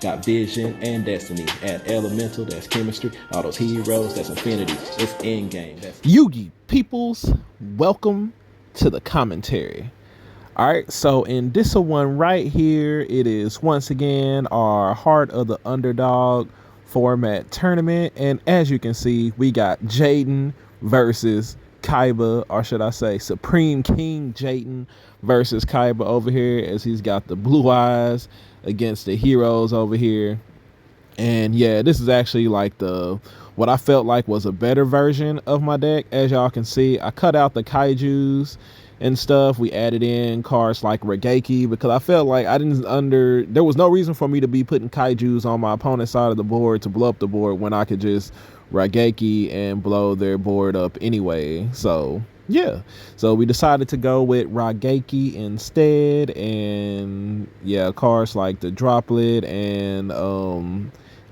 Got vision and destiny. Add elemental, that's chemistry. All those heroes, that's infinity. It's endgame. That's Yugi peoples, welcome to the commentary. All right, so in this one right here, it is once again our Heart of the Underdog format tournament. And as you can see, we got Jaden versus Kaiba, or should I say Supreme King Jaden versus Kaiba over here, as he's got the blue eyes against the heroes over here. And yeah, this is actually like the what I felt like was a better version of my deck. As y'all can see, I cut out the kaijus and stuff. We added in cards like Regeki because I felt like there was no reason for me to be putting kaijus on my opponent's side of the board to blow up the board when I could just Regeki and blow their board up anyway. So yeah, so we decided to go with Regeki instead, and yeah, cards like the Droplet and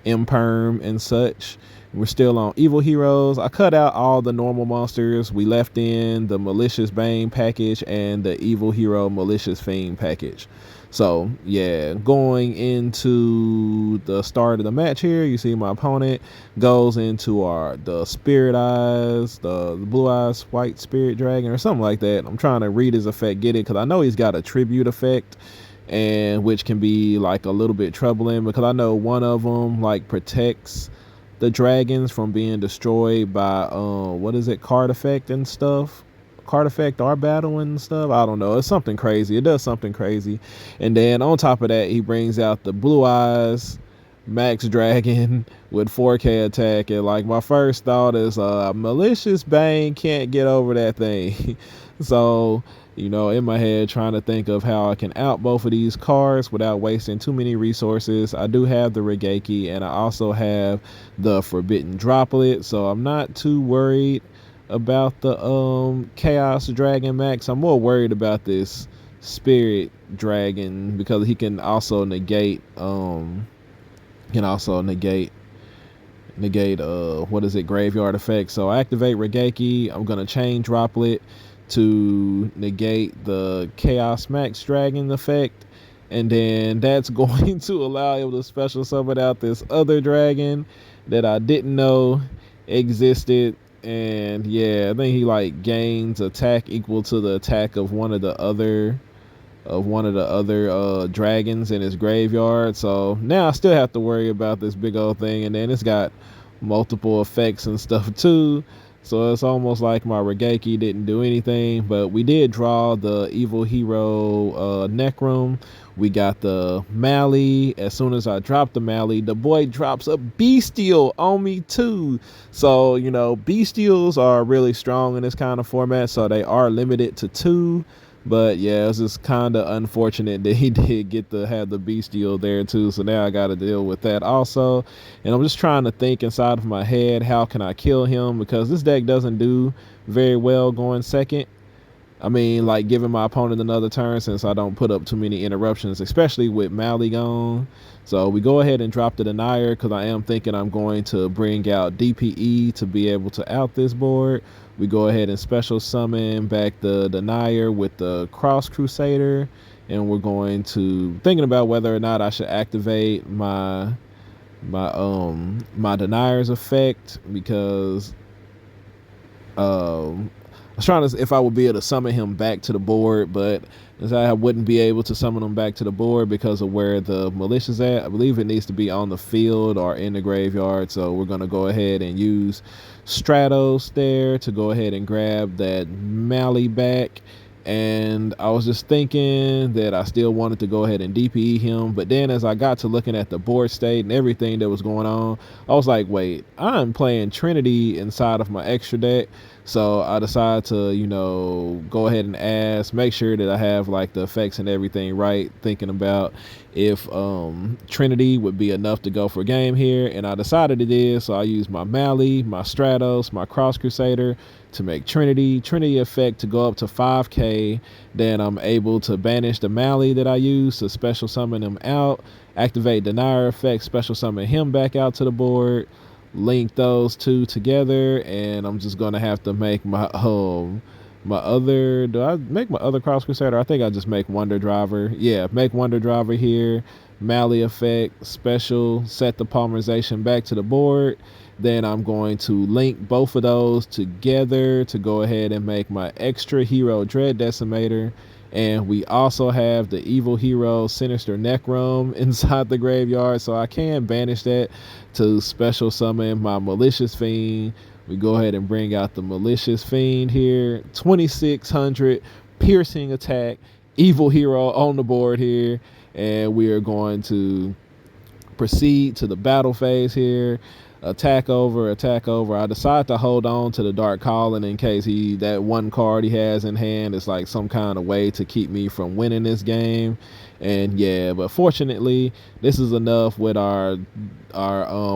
Imperm and such. We're still on Evil Heroes. I cut out all the normal monsters. We left in the Malicious Bane package and the Evil Hero Malicious Fiend package. So yeah, going into the start of the match here, you see my opponent goes into the Spirit Eyes, the Blue Eyes White Spirit Dragon or something like that. I'm trying to read his effect, get it, because I know he's got a tribute effect, and which can be like a little bit troubling because I know one of them like protects the dragons from being destroyed by what is it, card effect and stuff, card effect or battle and stuff. I don't know, it's something crazy, it does something crazy. And then on top of that, he brings out the Blue Eyes Max Dragon with 4K attack, and like my first thought is Malicious Bane can't get over that thing. So you know, in my head trying to think of how I can out both of these cards without wasting too many resources. I do have the Regeki and I also have the Forbidden Droplet, so I'm not too worried about the Chaos Dragon Max. I'm more worried about this Spirit Dragon because he can also negate what is it, graveyard effect. So I activate Regeki. I'm gonna chain Droplet to negate the Chaos Max Dragon effect, and then that's going to allow him to special summon out this other dragon that I didn't know existed. And yeah, I think he like gains attack equal to the attack of one of the other dragons in his graveyard. So now I still have to worry about this big old thing, and then it's got multiple effects and stuff too. So it's almost like my Regeki didn't do anything, but we did draw the Evil Hero Necrom. We got the Mally. As soon as I dropped the Mally, the boy drops a Bestial on me too. So, you know, Bestials are really strong in this kind of format, so they are limited to 2. But yeah, it's just kind of unfortunate that he did get to have the Bestial there too. So now I got to deal with that also. And I'm just trying to think inside of my head, how can I kill him? Because this deck doesn't do very well going second. I mean, like giving my opponent another turn since I don't put up too many interruptions, especially with Mally gone. So we go ahead and drop the Denier because I am thinking I'm going to bring out DPE to be able to out this board. We go ahead and special summon back the Denier with the Cross Crusader, and we're going to thinking about whether or not I should activate my Denier's effect, because I was trying to if I would be able to summon him back to the board, but I wouldn't be able to summon him back to the board because of where the Malicious at. I believe it needs to be on the field or in the graveyard, so we're going to go ahead and use Stratos there to go ahead and grab that Mally back. And I was just thinking that I still wanted to go ahead and DPE him, but then as I got to looking at the board state and everything that was going on, I was like, wait, I'm playing Trinity inside of my extra deck. So I decided to, you know, go ahead and make sure that I have like the effects and everything right, thinking about if Trinity would be enough to go for a game here, and I decided it is. So I used my Mally, my Stratos, my Cross Crusader to make Trinity effect to go up to 5k. Then I'm able to banish the Mally that I used to special summon him out, activate Denier effect, special summon him back out to the board, link those two together, and I'm just gonna have to make my do I make my other Cross Crusader? I think I just make Wonder Driver. Yeah, make Wonder Driver here. Mally effect, special, set the polymerization back to the board. Then I'm going to link both of those together to go ahead and make my extra hero Dread Decimator. And we also have the evil hero Sinister Necrom inside the graveyard, so I can banish that to special summon my Malicious Fiend. We go ahead and bring out the Malicious Fiend here. 2600 piercing attack, evil hero on the board here. And we are going to proceed to the battle phase here. Attack over. I decide to hold on to the Dark Calling in case that one card he has in hand is like some kind of way to keep me from winning this game. And yeah, but fortunately this is enough with our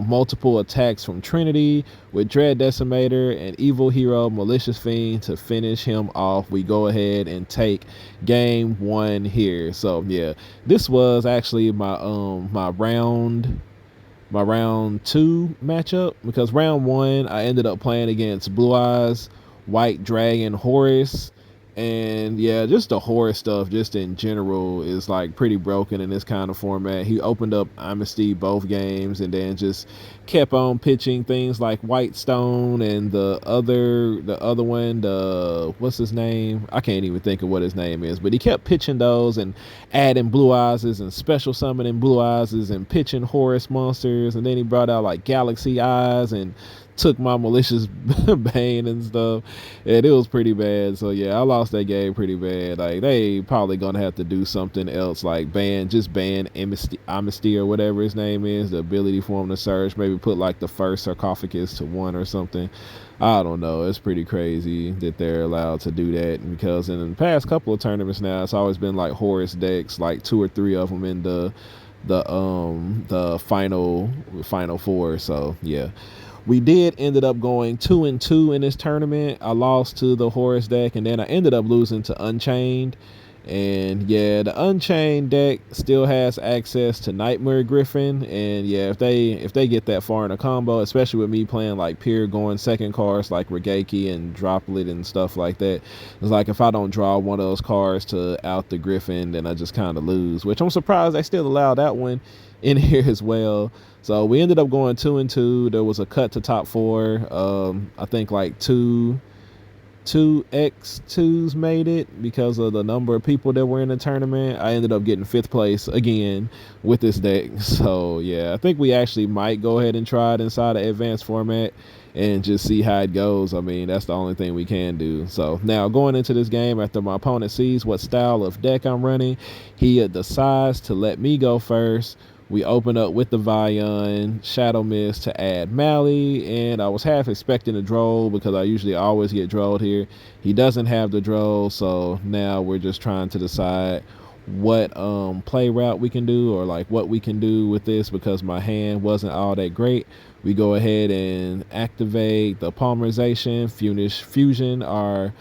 multiple attacks from Trinity with Dread Decimator and evil hero Malicious Fiend to finish him off. We go ahead and take game 1 here. So yeah, this was actually my round 2 matchup, because round 1 I ended up playing against Blue Eyes White Dragon Horus. And yeah, just the Horus stuff just in general is like pretty broken in this kind of format. He opened up Amnesty both games and then just kept on pitching things like White Stone and the other one, what's his name? I can't even think of what his name is, but he kept pitching those and adding Blue Eyes and special summoning Blue Eyes and pitching Horus monsters. And then he brought out like Galaxy Eyes and took my Malicious Bane and stuff, and it was pretty bad. So yeah, I lost that game pretty bad. Like, they probably gonna have to do something else, like ban Amnesty or whatever his name is, the ability for him to search, maybe put like the first sarcophagus to 1 or something. I don't know. It's pretty crazy that they're allowed to do that, because in the past couple of tournaments now, it's always been like Horus decks, like 2 or 3 of them in the final 4. So yeah, we ended up going 2-2 in this tournament. I lost to the Horus deck, and then I ended up losing to Unchained. And yeah, the Unchained deck still has access to Nightmare Griffin. And yeah, if they get that far in a combo, especially with me playing like pure going second cards like Regeki and Droplet and stuff like that, it's like if I don't draw one of those cards to out the Griffin, then I just kind of lose, which I'm surprised they still allow that one in here as well. So we ended up going 2-2. There was a cut to top 4. I think like two X2s made it because of the number of people that were in the tournament. I ended up getting 5th place again with this deck. So yeah, I think we actually might go ahead and try it inside the advanced format and just see how it goes. I mean, that's the only thing we can do. So now going into this game, after my opponent sees what style of deck I'm running, he decides to let me go first. We open up with the Vion Shadow Mist to add Mally, and I was half expecting a Droll because I usually always get Drolled here. He doesn't have the Droll, so now we're just trying to decide what play route we can do, or like what we can do with this, because my hand wasn't all that great. We go ahead and activate the polymerization, fusion our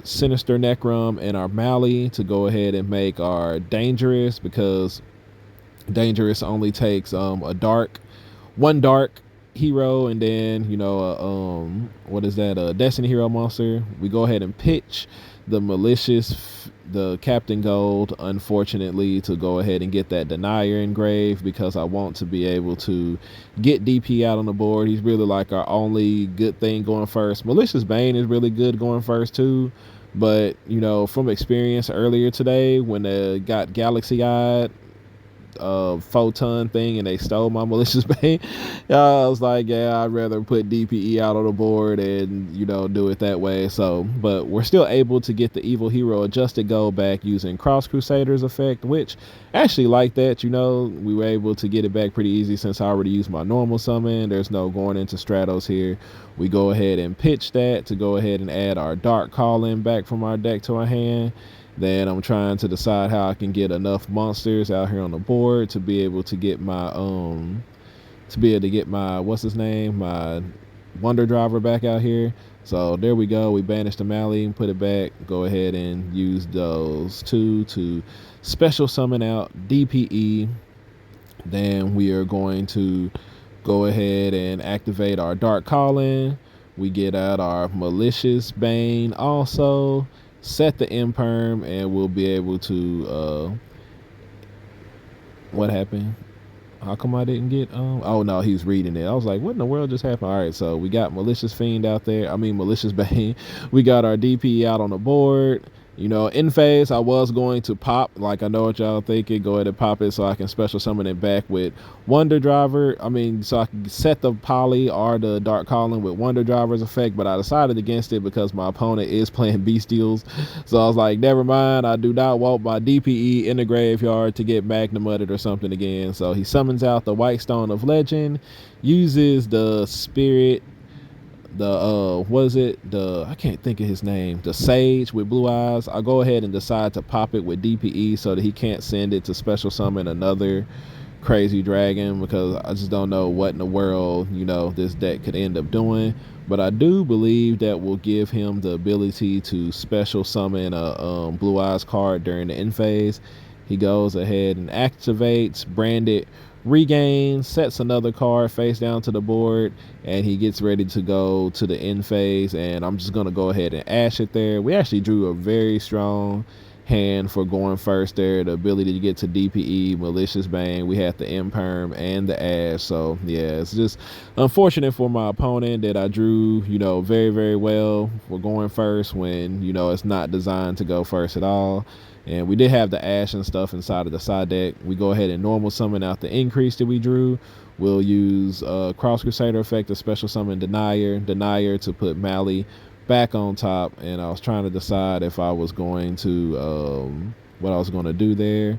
Sinister Necrom and our Mally to go ahead and make our Dangerous, because Dangerous only takes one dark hero, and then what is that, a Destiny hero monster. We go ahead and pitch the the Captain Gold, unfortunately, to go ahead and get that Denier engraved, because I want to be able to get DP out on the board. He's really like our only good thing going first. Malicious Bane is really good going first too, but from experience earlier today when they got Galaxy Eyed photon thing and they stole my Malicious Bane, I was like, yeah, I'd rather put DPE out on the board and do it that way. So, but we're still able to get the evil hero adjusted gold back using Cross Crusaders effect, which actually like that. We were able to get it back pretty easy since I already used my normal summon. There's no going into Stratos here. We go ahead and pitch that to go ahead and add our Dark Call-in back from our deck to our hand. Then I'm trying to decide how I can get enough monsters out here on the board to be able to get my what's his name, my Wonder Driver back out here. So there we go. We banished the Mally and put it back. Go ahead and use those 2 to special summon out DPE. Then we are going to go ahead and activate our Dark Call-in. We get out our malicious Bane also, set the imperm, and we'll be able to what happened? How come I didn't get oh no, he's reading it. I was like, what in the world just happened? All right, so we got malicious fiend out there. I mean malicious Bane. We got our DP out on the board. You know, in phase, I was going to pop, like I know what y'all thinking, go ahead and pop it so I can special summon it back with Wonder Driver. I mean, so I can set the Poly or the Dark Calling with Wonder Driver's effect, but I decided against it because my opponent is playing Bestials. So I was like, never mind, I do not want my DPE in the graveyard to get Magnemutted or something again. So he summons out the White Stone of Legend, uses the Spirit, the what is it, the I can't think of his name, the Sage with blue eyes. I'll go ahead and decide to pop it with DPE so that he can't send it to special summon another crazy dragon, because I just don't know what in the world, you know, this deck could end up doing. But I do believe that will give him the ability to special summon a blue eyes card during the end phase. He goes ahead and activates Branded Regain, sets another card face down to the board, and he gets ready to go to the end phase, and I'm just going to go ahead and ash it there. We actually drew a very strong hand for going first there. The ability to get to DPE, Malicious Bane, we had the Imperm and the Ash. So yeah, it's just unfortunate for my opponent that I drew, you know, very, very well for going first when, you know, it's not designed to go first at all. And we did have the Ash and stuff inside of the side deck. We go ahead and normal summon out the increase that we drew. We'll use Cross Crusader effect to special summon Denier to put Mally back on top. And I was trying to decide if I was going to what I was going to do there.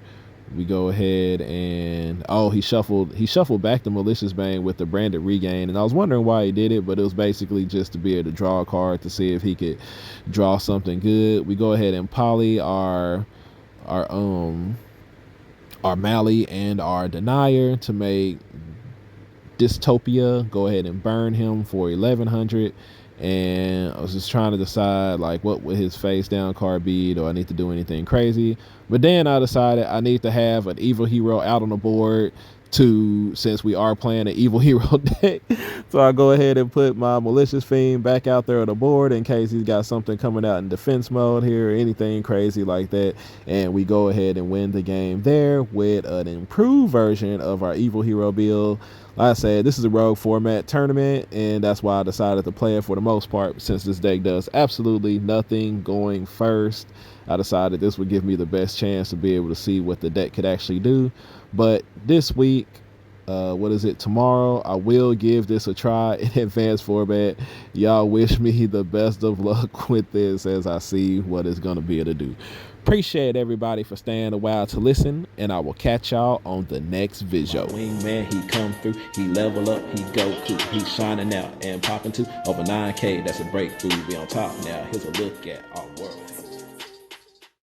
We go ahead and he shuffled back the Malicious Bane with the Branded Regain, and I was wondering why he did it, but it was basically just to be able to draw a card to see if he could draw something good. We go ahead and poly our Mally and our Denier to make Dystopia. Go ahead and burn him for 1100. And I was just trying to decide, like, what would his face down card be? Do I need to do anything crazy? But then I decided I need to have an evil hero out on the board since we are playing an evil hero deck. So I go ahead and put my Malicious Fiend back out there on the board in case he's got something coming out in defense mode here or anything crazy like that. And we go ahead and win the game there with an improved version of our evil hero build. Like I said, this is a rogue format tournament, and that's why I decided to play it for the most part, since this deck does absolutely nothing going first. I decided this would give me the best chance to be able to see what the deck could actually do. But this week, tomorrow, I will give this a try in advanced format. Y'all wish me the best of luck with this as I see what it's going to be able to do. Appreciate everybody for staying a while to listen, and I will catch y'all on the next video. Wingman, he come through, he level up, he Goku, he's shining out and popping to over 9K. That's a breakthrough. Be on top now. Here's a look at our world.